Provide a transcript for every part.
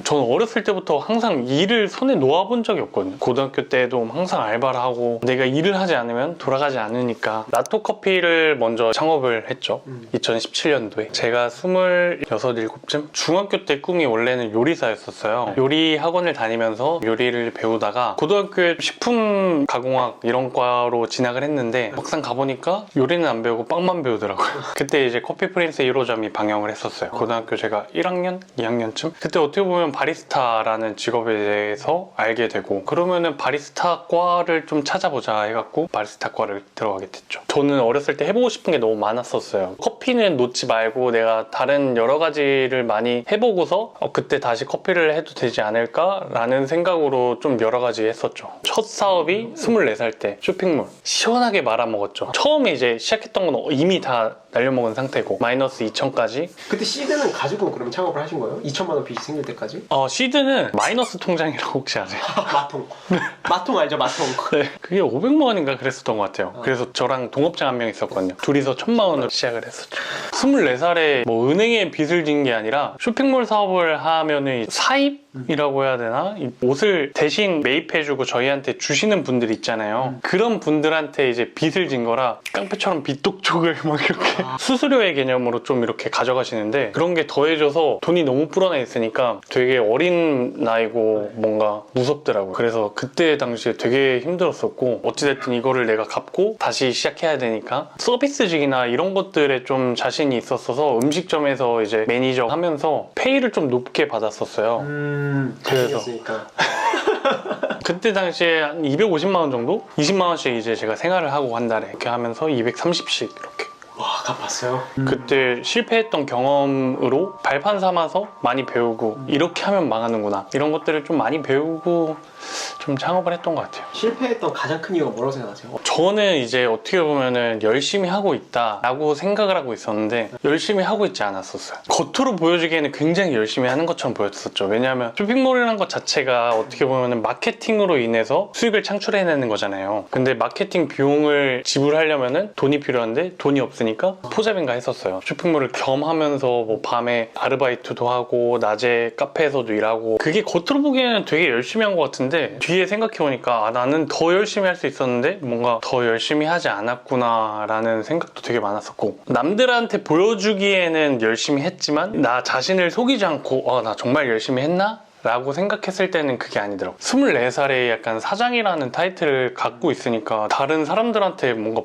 저는 어렸을 때부터 항상 일을 손에 놓아본 적이 없거든요. 고등학교 때도 항상 알바를 하고 내가 일을 하지 않으면 돌아가지 않으니까 라또커피를 먼저 창업을 했죠. 2017년도에 제가 26, 7쯤? 중학교 때 꿈이 원래는 요리사였었어요. 요리 학원을 다니면서 요리를 배우다가 고등학교에 식품 가공학 이런 과로 진학을 했는데 막상 가보니까 요리는 안 배우고 빵만 배우더라고요. 그때 이제 커피 프린스 1호점이 방영을 했었어요. 고등학교 제가 1학년? 2학년쯤? 그때 어떻게 보면 바리스타라는 직업에 대해서 알게 되고 그러면은 바리스타 과를 좀 찾아보자 해갖고 바리스타 과를 들어가게 됐죠. 저는 어렸을 때 해보고 싶은 게 너무 많았었어요. 커피는 놓지 말고 내가 다른 여러 가지를 많이 해보고서 그때 다시 커피를 해도 되지 않을까? 라는 생각으로 좀 여러 가지 했었죠. 첫 사업이 24살 때 쇼핑몰 시원하게 말아먹었죠. 처음에 이제 시작했던 건 이미 다 날려먹은 상태고 마이너스 2천까지. 그때 시드는 가지고 그럼 창업을 하신 거예요? 2천만 원 빚이 생길 때까지? 시드는 마이너스 통장이라고 혹시 아세요? 마통. 마통 알죠? 마통. 네, 그게 500만 원인가 그랬었던 것 같아요. 그래서 저랑 동업자 한 명 있었거든요. 둘이서 1000만 원으로 시작을 했었죠. 24살에 뭐 은행에 빚을 진 게 아니라 쇼핑몰 사업을 하면은 사입이라고 해야 되나? 옷을 대신 매입해주고 저희한테 주시는 분들 있잖아요. 그런 분들한테 이제 빚을 진 거라 깡패처럼 빚독촉을 막 이렇게 수수료의 개념으로 좀 이렇게 가져가시는데 그런 게 더해져서 돈이 너무 불어나 있으니까 되게 어린 나이고 뭔가 무섭더라고요. 그래서 그때 당시에 되게 힘들었었고 어찌됐든 이거를 내가 갚고 다시 시작해야 되니까 서비스직이나 이런 것들에 좀 자신이 있었어서 음식점에서 이제 매니저 하면서 페이를 좀 높게 받았었어요. 그래서 그때 당시에 한 250만 원 정도? 20만 원씩 이제 제가 생활을 하고 한 달에 이렇게 하면서 230씩 이렇게. 와, 갚았어요? 그때 실패했던 경험으로 발판 삼아서 많이 배우고 이렇게 하면 망하는구나 이런 것들을 좀 많이 배우고 좀 창업을 했던 것 같아요. 실패했던 가장 큰 이유가 뭐라고 생각하세요? 저는 이제 어떻게 보면은 열심히 하고 있다라고 생각을 하고 있었는데 열심히 하고 있지 않았었어요. 겉으로 보여주기에는 굉장히 열심히 하는 것처럼 보였었죠. 왜냐하면 쇼핑몰이라는 것 자체가 어떻게 보면은 마케팅으로 인해서 수익을 창출해내는 거잖아요. 근데 마케팅 비용을 지불하려면은 돈이 필요한데 돈이 없으니까 포잡인가 했었어요. 쇼핑몰을 겸하면서 뭐 밤에 아르바이트도 하고 낮에 카페에서도 일하고 그게 겉으로 보기에는 되게 열심히 한 것 같은데 뒤에 생각해보니까 나는 더 열심히 할 수 있었는데 뭔가 더 열심히 하지 않았구나 라는 생각도 되게 많았었고 남들한테 보여주기에는 열심히 했지만 나 자신을 속이지 않고 나 정말 열심히 했나? 라고 생각했을 때는 그게 아니더라고요. 24살에 약간 사장이라는 타이틀을 갖고 있으니까 다른 사람들한테 뭔가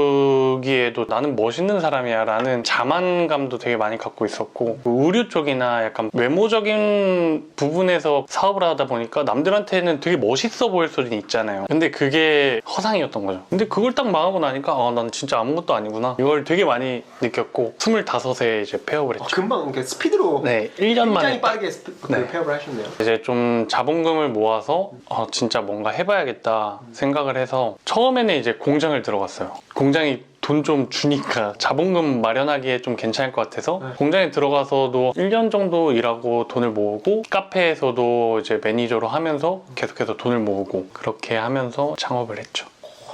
보여주기에도 나는 멋있는 사람이야 라는 자만감도 되게 많이 갖고 있었고 의류 쪽이나 약간 외모적인 부분에서 사업을 하다 보니까 남들한테는 되게 멋있어 보일 수는 있잖아요. 근데 그게 허상이었던 거죠. 근데 그걸 딱 망하고 나니까 난 진짜 아무것도 아니구나 이걸 되게 많이 느꼈고 25세에 이제 폐업을 했죠. 금방 이렇게 스피드로 네, 1년 만에 굉장히 빠르게 폐업을 하셨네요. 이제 좀 자본금을 모아서 진짜 뭔가 해봐야겠다 생각을 해서 처음에는 이제 공장을 들어갔어요. 공장이 돈 좀 주니까 자본금 마련하기에 좀 괜찮을 것 같아서 공장에 들어가서도 1년 정도 일하고 돈을 모으고 카페에서도 이제 매니저로 하면서 계속해서 돈을 모으고 그렇게 하면서 창업을 했죠.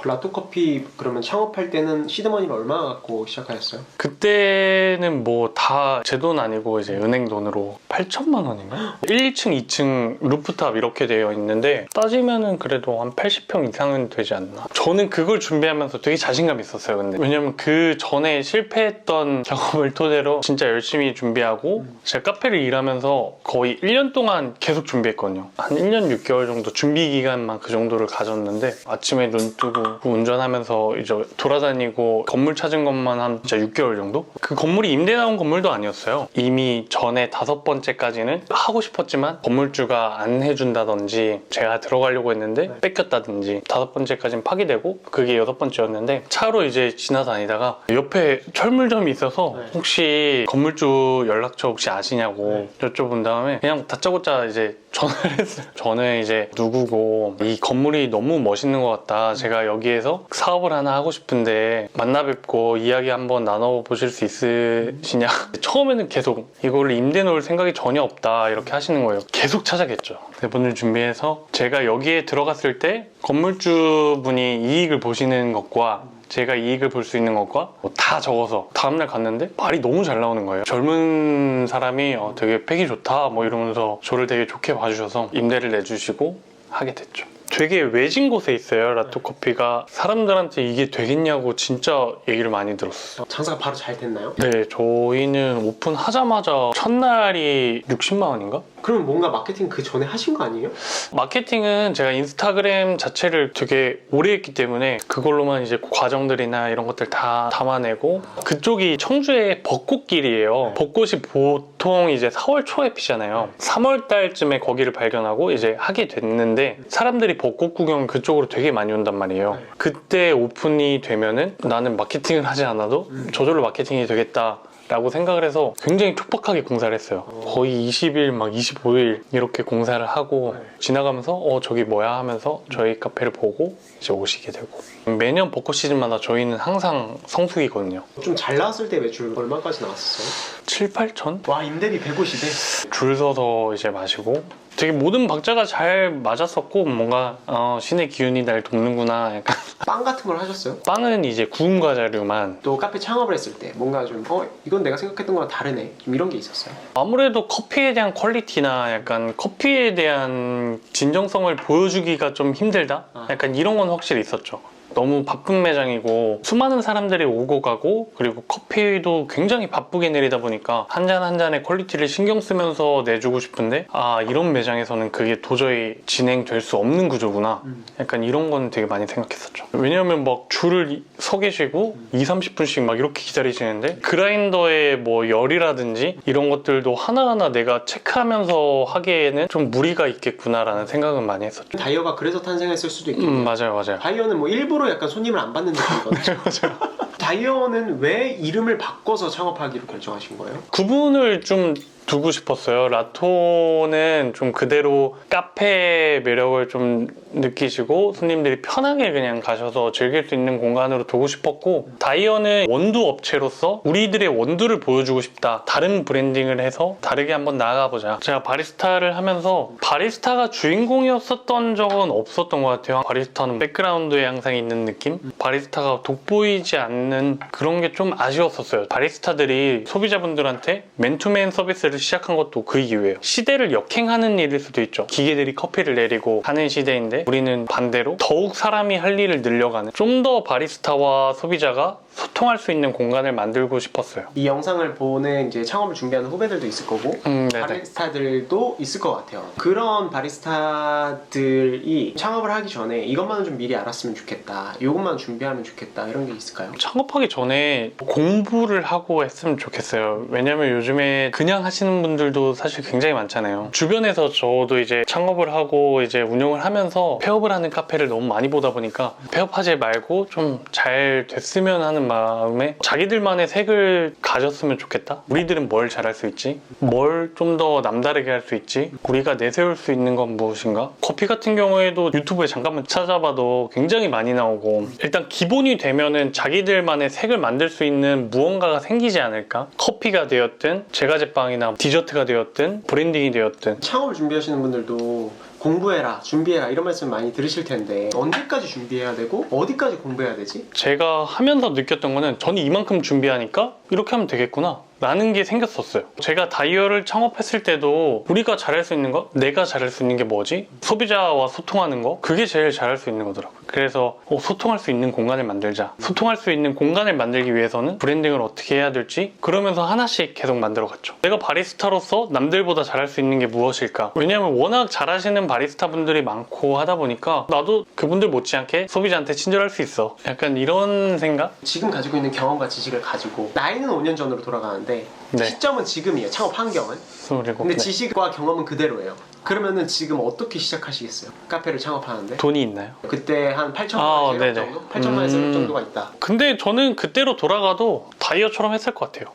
라또커피 그러면 창업할 때는 시드머니를 얼마 갖고 시작하셨어요? 그때는 뭐 다 제 돈 아니고 이제 은행 돈으로 8천만 원인가? 1, 2층, 2층 루프탑 이렇게 되어 있는데 따지면은 그래도 한 80평 이상은 되지 않나. 저는 그걸 준비하면서 되게 자신감이 있었어요. 근데 왜냐면 그 전에 실패했던 경험을 토대로 진짜 열심히 준비하고 제가 카페를 일하면서 거의 1년 동안 계속 준비했거든요. 한 1년 6개월 정도 준비 기간만 그 정도를 가졌는데 아침에 눈 뜨고 운전하면서 이제 돌아다니고 건물 찾은 것만 한 진짜 6개월 정도? 그 건물이 임대 나온 건물도 아니었어요. 이미 전에 5번째까지는 하고 싶었지만 건물주가 안 해준다든지 제가 들어가려고 했는데 뺏겼다든지 5번째까지는 파기되고 그게 6번째였는데 차로 이제 지나다니다가 옆에 철물점이 있어서 혹시 건물주 연락처 혹시 아시냐고 여쭤본 다음에 그냥 다짜고짜 이제 전화를 했어요. 저는 이제 누구고 이 건물이 너무 멋있는 것 같다. 제가 여기에서 사업을 하나 하고 싶은데 만나 뵙고 이야기 한번 나눠보실 수 있으시냐. 처음에는 계속 이거를 임대 놓을 생각이 전혀 없다 이렇게 하시는 거예요. 계속 찾아겠죠. 대본을 준비해서 제가 여기에 들어갔을 때 건물주분이 이익을 보시는 것과 제가 이익을 볼 수 있는 것과 다 적어서 다음날 갔는데 말이 너무 잘 나오는 거예요. 젊은 사람이 되게 팩이 좋다 뭐 이러면서 저를 되게 좋게 봐주셔서 임대를 내주시고 하게 됐죠. 되게 외진 곳에 있어요, 라토커피가. 사람들한테 이게 되겠냐고 진짜 얘기를 많이 들었어요. 장사가 바로 잘 됐나요? 네, 저희는 오픈하자마자 첫날이 60만 원인가? 그럼 뭔가 마케팅 그 전에 하신 거 아니에요? 마케팅은 제가 인스타그램 자체를 되게 오래 했기 때문에 그걸로만 이제 과정들이나 이런 것들 다 담아내고, 그쪽이 청주의 벚꽃길이에요. 벚꽃이 보통 이제 4월 초에 피잖아요. 3월 달쯤에 거기를 발견하고 이제 하게 됐는데, 사람들이 벚꽃 구경 그쪽으로 되게 많이 온단 말이에요. 그때 오픈이 되면은 나는 마케팅을 하지 않아도 저절로 마케팅이 되겠다 라고 생각을 해서 굉장히 촉박하게 공사를 했어요. 거의 20일 막 25일 이렇게 공사를 하고 지나가면서 저기 뭐야 하면서 저희 카페를 보고 이제 오시게 되고, 매년 벚꽃 시즌마다 저희는 항상 성수기거든요. 좀 잘 나왔을 때 매출 얼마까지 나왔었어요? 7, 8천? 와, 임대비 150에? 줄 서서 이제 마시고 되게 모든 박자가 잘 맞았었고, 뭔가 신의 기운이 날 돕는구나 약간. 빵 같은 걸 하셨어요? 빵은 이제 구운 과자류만. 또 카페 창업을 했을 때 뭔가 좀 이건 내가 생각했던 거랑 다르네, 좀 이런 게 있었어요? 아무래도 커피에 대한 퀄리티나 약간 커피에 대한 진정성을 보여주기가 좀 힘들다? 약간 이런 건 확실히 있었죠. 너무 바쁜 매장이고 수많은 사람들이 오고 가고, 그리고 커피도 굉장히 바쁘게 내리다 보니까 한 잔 한 잔의 퀄리티를 신경 쓰면서 내주고 싶은데, 이런 매장에서는 그게 도저히 진행될 수 없는 구조구나, 약간 이런 건 되게 많이 생각했었죠. 왜냐하면 막 줄을 서 계시고 20-30분씩 막 이렇게 기다리시는데, 그라인더의 뭐 열이라든지 이런 것들도 하나하나 내가 체크하면서 하기에는 좀 무리가 있겠구나라는 생각은 많이 했었죠. 다이어가 그래서 탄생했을 수도 있겠네요. 맞아요. 다이어는 뭐 일부러 약간 손님을 안 받는 느낌이거든요. 맞아요. 다이어는 왜 이름을 바꿔서 창업하기로 결정하신 거예요? 구분을 좀 두고 싶었어요. 라토는 좀 그대로 카페의 매력을 좀 느끼시고 손님들이 편하게 그냥 가셔서 즐길 수 있는 공간으로 두고 싶었고, 다이어는 원두 업체로서 우리들의 원두를 보여주고 싶다, 다른 브랜딩을 해서 다르게 한번 나아가보자. 제가 바리스타를 하면서 바리스타가 주인공이었었던 적은 없었던 것 같아요. 바리스타는 백그라운드에 항상 있는 느낌? 바리스타가 돋보이지 않는 그런 게 좀 아쉬웠었어요. 바리스타들이 소비자분들한테 맨투맨 서비스를 시작한 것도 그 이유예요. 시대를 역행하는 일일 수도 있죠. 기계들이 커피를 내리고 하는 시대인데, 우리는 반대로 더욱 사람이 할 일을 늘려가는, 좀 더 바리스타와 소비자가 소통할 수 있는 공간을 만들고 싶었어요. 이 영상을 보는 이제 창업을 준비하는 후배들도 있을 거고, 바리스타들도 있을 것 같아요. 그런 바리스타들이 창업을 하기 전에 이것만은 좀 미리 알았으면 좋겠다, 이것만 준비하면 좋겠다, 이런 게 있을까요? 창업하기 전에 공부를 하고 했으면 좋겠어요. 왜냐면 요즘에 그냥 하시는 분들도 사실 굉장히 많잖아요. 주변에서 저도 이제 창업을 하고 이제 운영을 하면서 폐업을 하는 카페를 너무 많이 보다 보니까, 폐업하지 말고 좀 잘 됐으면 하는 마음에 자기들만의 색을 가졌으면 좋겠다. 우리들은 뭘 잘할 수 있지? 뭘 좀 더 남다르게 할 수 있지? 우리가 내세울 수 있는 건 무엇인가? 커피 같은 경우에도 유튜브에 잠깐만 찾아봐도 굉장히 많이 나오고, 일단 기본이 되면은 자기들만의 색을 만들 수 있는 무언가가 생기지 않을까? 커피가 되었든 제과제빵이나 디저트가 되었든 브랜딩이 되었든. 창업을 준비하시는 분들도 공부해라, 준비해라, 이런 말씀 많이 들으실 텐데, 언제까지 준비해야 되고 어디까지 공부해야 되지? 제가 하면서 느꼈던 거는, 저는 이만큼 준비하니까 이렇게 하면 되겠구나 라는 게 생겼었어요. 제가 다이어를 창업했을 때도 우리가 잘할 수 있는 거, 내가 잘할 수 있는 게 뭐지? 소비자와 소통하는 거, 그게 제일 잘할 수 있는 거더라고요. 그래서 소통할 수 있는 공간을 만들자. 소통할 수 있는 공간을 만들기 위해서는 브랜딩을 어떻게 해야 될지, 그러면서 하나씩 계속 만들어갔죠. 내가 바리스타로서 남들보다 잘할 수 있는 게 무엇일까? 왜냐하면 워낙 잘하시는 바리스타 분들이 많고 하다 보니까 나도 그분들 못지않게 소비자한테 친절할 수 있어, 약간 이런 생각? 지금 가지고 있는 경험과 지식을 가지고, 나이는 5년 전으로 돌아가는데 시점은 지금이에요, 창업 환경은. 27. 근데 지식과 경험은 그대로예요. 그러면은 지금 어떻게 시작하시겠어요? 카페를 창업하는데? 돈이 있나요? 그때 한 8천만 원 네네. 정도? 8천만 원 쓸 정도가 있다. 근데 저는 그때로 돌아가도 다이어처럼 했을 것 같아요.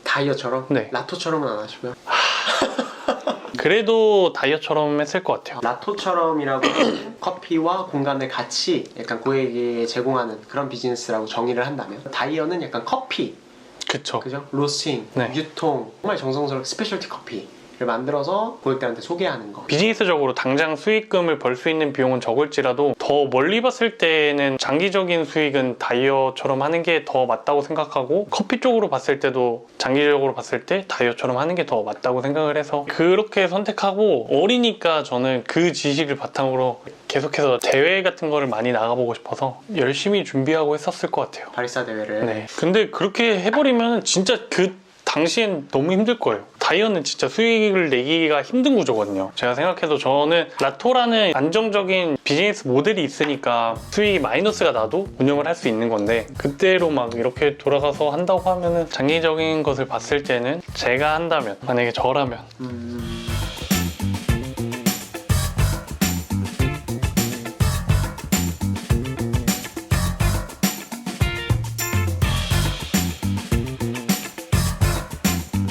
다이어처럼? 네. 라토처럼은 안 하시고요. 그래도 다이어처럼 했을 것 같아요. 라토처럼이라고 하면 커피와 공간을 같이 약간 고객에게 제공하는 그런 비즈니스라고 정의를 한다면, 다이어는 약간 커피, 그쵸. 그죠? 로스팅, 네. 유통, 정말 정성스럽게 스페셜티 커피 만들어서 고객들한테 소개하는 거. 비즈니스적으로 당장 수익금을 벌 수 있는 비용은 적을지라도 더 멀리 봤을 때는 장기적인 수익은 다이어처럼 하는 게 더 맞다고 생각하고, 커피 쪽으로 봤을 때도 장기적으로 봤을 때 다이어처럼 하는 게 더 맞다고 생각을 해서 그렇게 선택하고, 어리니까 저는 그 지식을 바탕으로 계속해서 대회 같은 거를 많이 나가보고 싶어서 열심히 준비하고 했었을 것 같아요. 바리스타 대회를. 네. 근데 그렇게 해버리면 진짜 그 당시엔 너무 힘들 거예요. 다이어는 진짜 수익을 내기가 힘든 구조거든요. 제가 생각해도 저는 라토라는 안정적인 비즈니스 모델이 있으니까 수익이 마이너스가 나도 운영을 할 수 있는 건데, 그때로 막 이렇게 돌아가서 한다고 하면은 장기적인 것을 봤을 때는 제가 한다면, 만약에 저라면